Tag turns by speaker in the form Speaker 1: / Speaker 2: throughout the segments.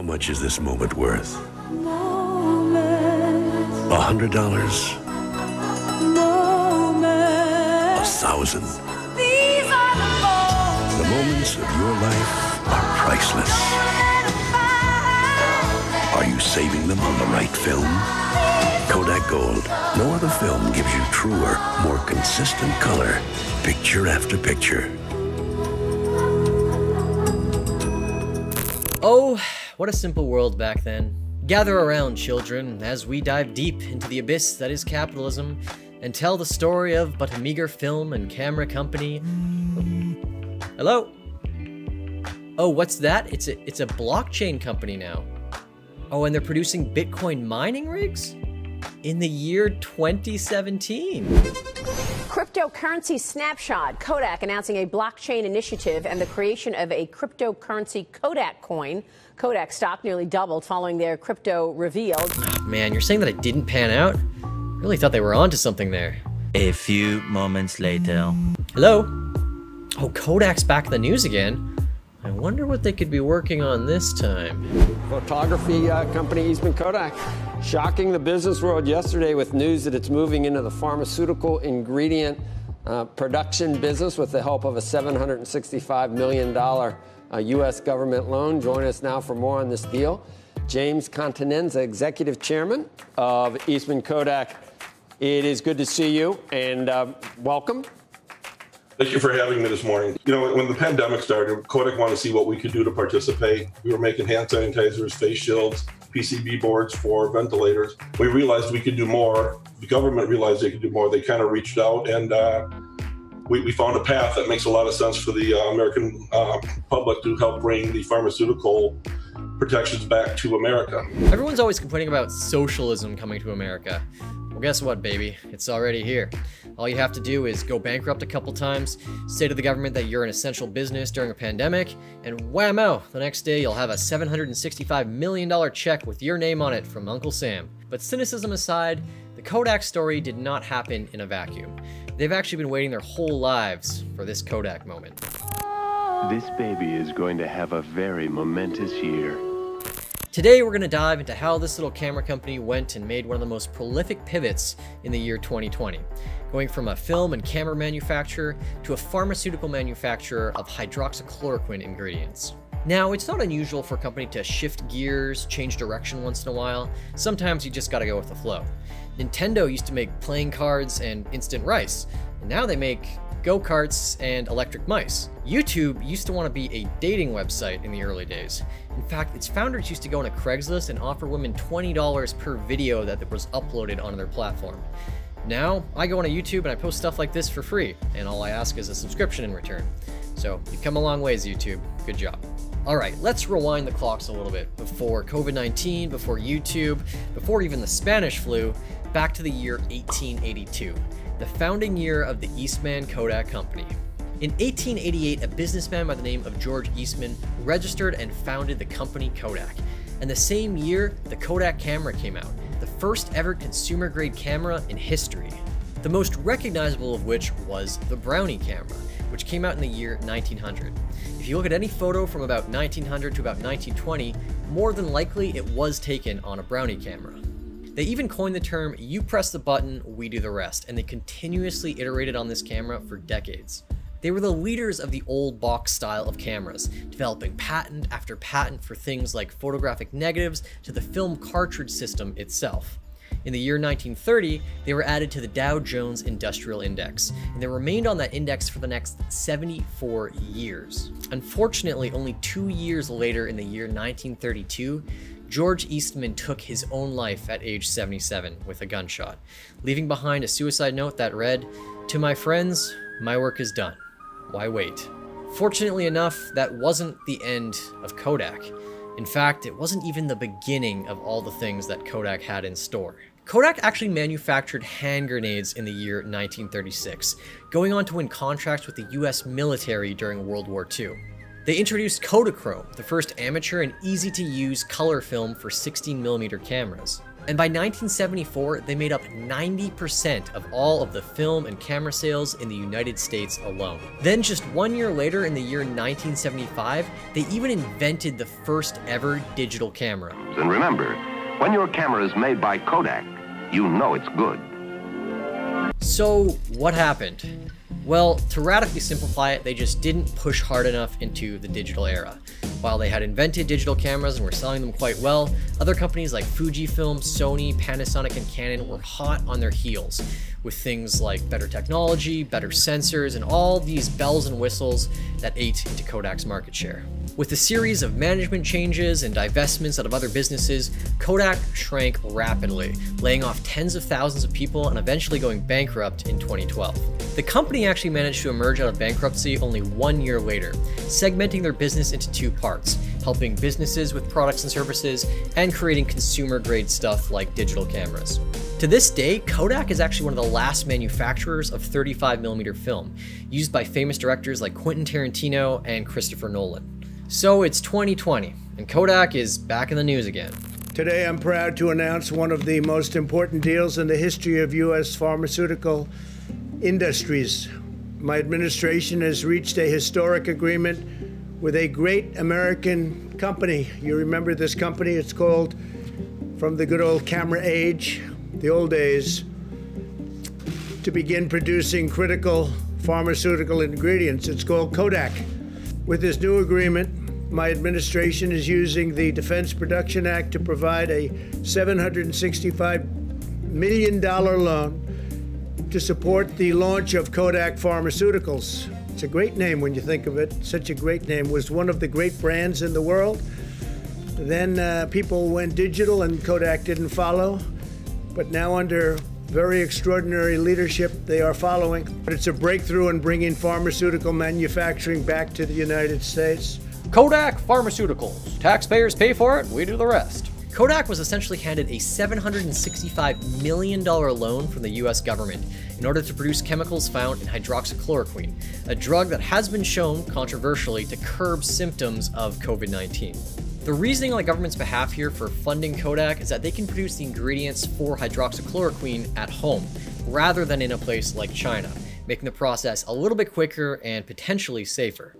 Speaker 1: How much is this moment worth?
Speaker 2: Moments,
Speaker 1: $100?
Speaker 2: moments.
Speaker 1: 1,000?
Speaker 2: These are
Speaker 1: The moments of your life are priceless. Are you saving them on the right film? Kodak Gold. No other film gives you truer, more consistent color, picture after picture.
Speaker 3: Oh, what a simple world back then. Gather around, children, as we dive deep into the abyss that is capitalism and tell the story of but a meager film and camera company. Hello? Oh, what's that? It's a blockchain company now. Oh, and they're producing Bitcoin mining rigs? In the year 2017.
Speaker 4: Cryptocurrency snapshot. Kodak announcing a blockchain initiative and the creation of a cryptocurrency Kodak coin. Kodak stock nearly doubled following their crypto reveal.
Speaker 3: Oh, man, you're saying that it didn't pan out? Really thought they were onto something there.
Speaker 5: A few moments later.
Speaker 3: Hello? Oh, Kodak's back in the news again. I wonder what they could be working on this time.
Speaker 6: Photography company Eastman Kodak shocking the business world yesterday with news that it's moving into the pharmaceutical ingredient production business with the help of a $765 million U.S. government loan. Join us now for more on this deal. James Continenza, Executive Chairman of Eastman Kodak. It is good to see you and welcome.
Speaker 7: Thank you for having me this morning. You know, when the pandemic started, Kodak wanted to see what we could do to participate. We were making hand sanitizers, face shields, PCB boards for ventilators. We realized we could do more. The government realized they could do more. They kind of reached out and we found a path that makes a lot of sense for the American public to help bring the pharmaceutical protections back to America.
Speaker 3: Everyone's always complaining about socialism coming to America. Well, guess what, baby? It's already here. All you have to do is go bankrupt a couple times, say to the government that you're an essential business during a pandemic, and whammo, the next day you'll have a $765 million check with your name on it from Uncle Sam. But cynicism aside, the Kodak story did not happen in a vacuum. They've actually been waiting their whole lives for this Kodak moment.
Speaker 8: This baby is going to have a very momentous year.
Speaker 3: Today, we're going to dive into how this little camera company went and made one of the most prolific pivots in the year 2020, going from a film and camera manufacturer to a pharmaceutical manufacturer of hydroxychloroquine ingredients. Now, it's not unusual for a company to shift gears, change direction once in a while. Sometimes you just gotta go with the flow. Nintendo used to make playing cards and instant rice, and now they make go-karts and electric mice. YouTube used to want to be a dating website in the early days. In fact, its founders used to go on a Craigslist and offer women $20 per video that was uploaded onto their platform. Now, I go on YouTube and I post stuff like this for free, and all I ask is a subscription in return. So, you've come a long ways, YouTube. Good job. Alright, let's rewind the clocks a little bit. Before COVID-19, before YouTube, before even the Spanish flu, back to the year 1882. The founding year of the Eastman Kodak Company. In 1888, a businessman by the name of George Eastman registered and founded the company Kodak. And the same year, the Kodak camera came out, the first ever consumer-grade camera in history. The most recognizable of which was the Brownie camera, which came out in the year 1900. If you look at any photo from about 1900 to about 1920, more than likely it was taken on a Brownie camera. They even coined the term, "you press the button, we do the rest," and they continuously iterated on this camera for decades. They were the leaders of the old box style of cameras, developing patent after patent for things like photographic negatives to the film cartridge system itself. In the year 1930, they were added to the Dow Jones Industrial Index, and they remained on that index for the next 74 years. Unfortunately, only 2 years later in the year 1932, George Eastman took his own life at age 77 with a gunshot, leaving behind a suicide note that read, "To my friends, my work is done. Why wait?" Fortunately enough, that wasn't the end of Kodak. In fact, it wasn't even the beginning of all the things that Kodak had in store. Kodak actually manufactured hand grenades in the year 1936, going on to win contracts with the US military during World War II. They introduced Kodachrome, the first amateur and easy-to-use color film for 16mm cameras. And by 1974, they made up 90% of all of the film and camera sales in the United States alone. Then just 1 year later, in the year 1975, they even invented the first ever digital camera.
Speaker 9: And remember, when your camera is made by Kodak, you know it's good.
Speaker 3: So what happened? Well, to radically simplify it, they just didn't push hard enough into the digital era. While they had invented digital cameras and were selling them quite well, other companies like Fujifilm, Sony, Panasonic, and Canon were hot on their heels with things like better technology, better sensors, and all these bells and whistles that ate into Kodak's market share. With a series of management changes and divestments out of other businesses, Kodak shrank rapidly, laying off tens of thousands of people and eventually going bankrupt in 2012. The company actually managed to emerge out of bankruptcy only 1 year later, segmenting their business into two parts, helping businesses with products and services and creating consumer-grade stuff like digital cameras. To this day, Kodak is actually one of the last manufacturers of 35mm film, used by famous directors like Quentin Tarantino and Christopher Nolan. So it's 2020, and Kodak is back in the news again.
Speaker 10: Today I'm proud to announce one of the most important deals in the history of U.S. pharmaceutical industries. My administration has reached a historic agreement with a great American company. You remember this company? It's called, from the good old camera age, the old days, to begin producing critical pharmaceutical ingredients. It's called Kodak. With this new agreement, my administration is using the Defense Production Act to provide a $765 million loan to support the launch of Kodak Pharmaceuticals. It's a great name when you think of it. Such a great name. It was one of the great brands in the world. Then people went digital and Kodak didn't follow. But now under very extraordinary leadership, they are following. But it's a breakthrough in bringing pharmaceutical manufacturing back to the United States.
Speaker 3: Kodak Pharmaceuticals. Taxpayers pay for it, we do the rest. Kodak was essentially handed a $765 million loan from the US government in order to produce chemicals found in hydroxychloroquine, a drug that has been shown, controversially, to curb symptoms of COVID-19. The reasoning on the government's behalf here for funding Kodak is that they can produce the ingredients for hydroxychloroquine at home, rather than in a place like China, making the process a little bit quicker and potentially safer.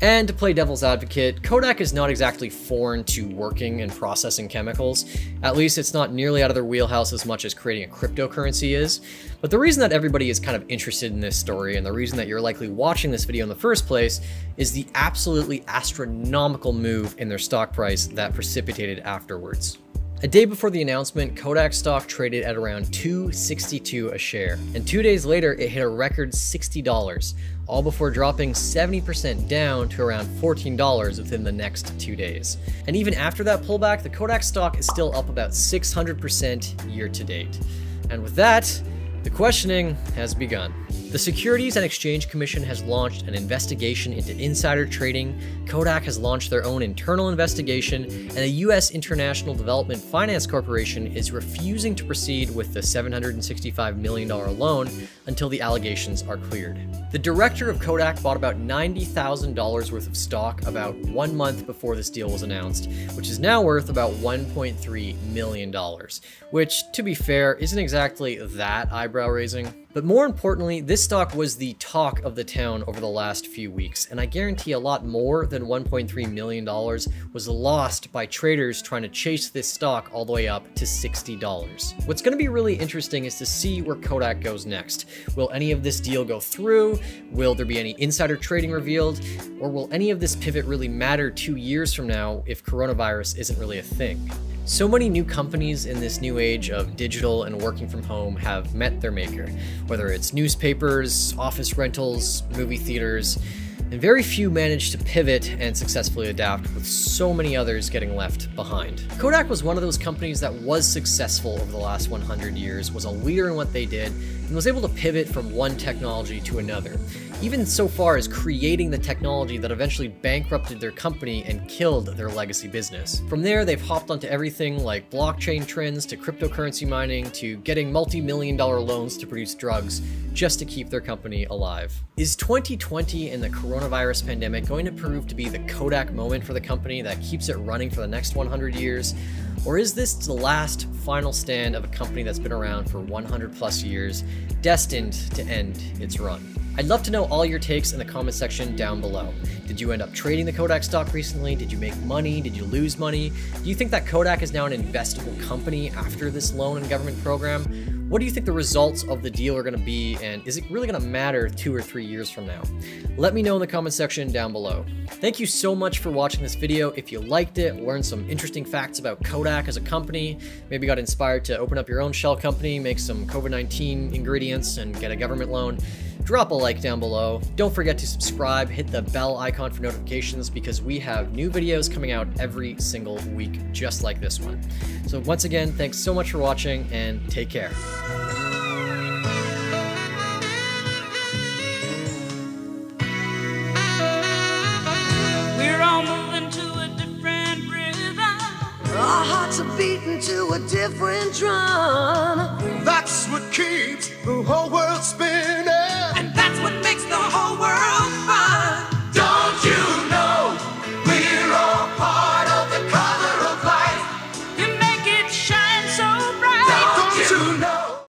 Speaker 3: And to play devil's advocate, Kodak is not exactly foreign to working and processing chemicals. At least it's not nearly out of their wheelhouse as much as creating a cryptocurrency is. But the reason that everybody is kind of interested in this story, and the reason that you're likely watching this video in the first place, is the absolutely astronomical move in their stock price that precipitated afterwards. A day before the announcement, Kodak stock traded at around $2.62 a share, and 2 days later it hit a record $60, all before dropping 70% down to around $14 within the next 2 days. And even after that pullback, the Kodak stock is still up about 600% year to date. And with that, the questioning has begun. The Securities and Exchange Commission has launched an investigation into insider trading, Kodak has launched their own internal investigation, and the U.S. International Development Finance Corporation is refusing to proceed with the $765 million loan until the allegations are cleared. The director of Kodak bought about $90,000 worth of stock about 1 month before this deal was announced, which is now worth about $1.3 million, which, to be fair, isn't exactly that eyebrow-raising. But more importantly, this stock was the talk of the town over the last few weeks, and I guarantee a lot more than $1.3 million was lost by traders trying to chase this stock all the way up to $60. What's going to be really interesting is to see where Kodak goes next. Will any of this deal go through? Will there be any insider trading revealed? Or will any of this pivot really matter 2 years from now if coronavirus isn't really a thing? So many new companies in this new age of digital and working from home have met their maker, whether it's newspapers, office rentals, movie theaters, and very few manage to pivot and successfully adapt, with so many others getting left behind. Kodak was one of those companies that was successful over the last 100 years, was a leader in what they did, and was able to pivot from one technology to another, even so far as creating the technology that eventually bankrupted their company and killed their legacy business. From there, they've hopped onto everything like blockchain trends to cryptocurrency mining to getting multi-million-dollar loans to produce drugs just to keep their company alive. Is 2020 and the coronavirus pandemic going to prove to be the Kodak moment for the company that keeps it running for the next 100 years? Or is this the last final stand of a company that's been around for 100+ years, destined to end its run? I'd love to know all your takes in the comment section down below. Did you end up trading the Kodak stock recently? Did you make money? Did you lose money? Do you think that Kodak is now an investable company after this loan and government program? What do you think the results of the deal are going to be, and is it really going to matter 2 or 3 years from now? Let me know in the comment section down below. Thank you so much for watching this video. If you liked it, learned some interesting facts about Kodak as a company, maybe got inspired to open up your own shell company, make some COVID-19 ingredients, and get a government loan, drop a like down below. Don't forget to subscribe, hit the bell icon for notifications, because we have new videos coming out every single week, just like this one. So once again, thanks so much for watching, and take care.
Speaker 2: We're all moving to a different rhythm. Our hearts are beating to a different drum.
Speaker 11: That's what keeps the whole world spinning.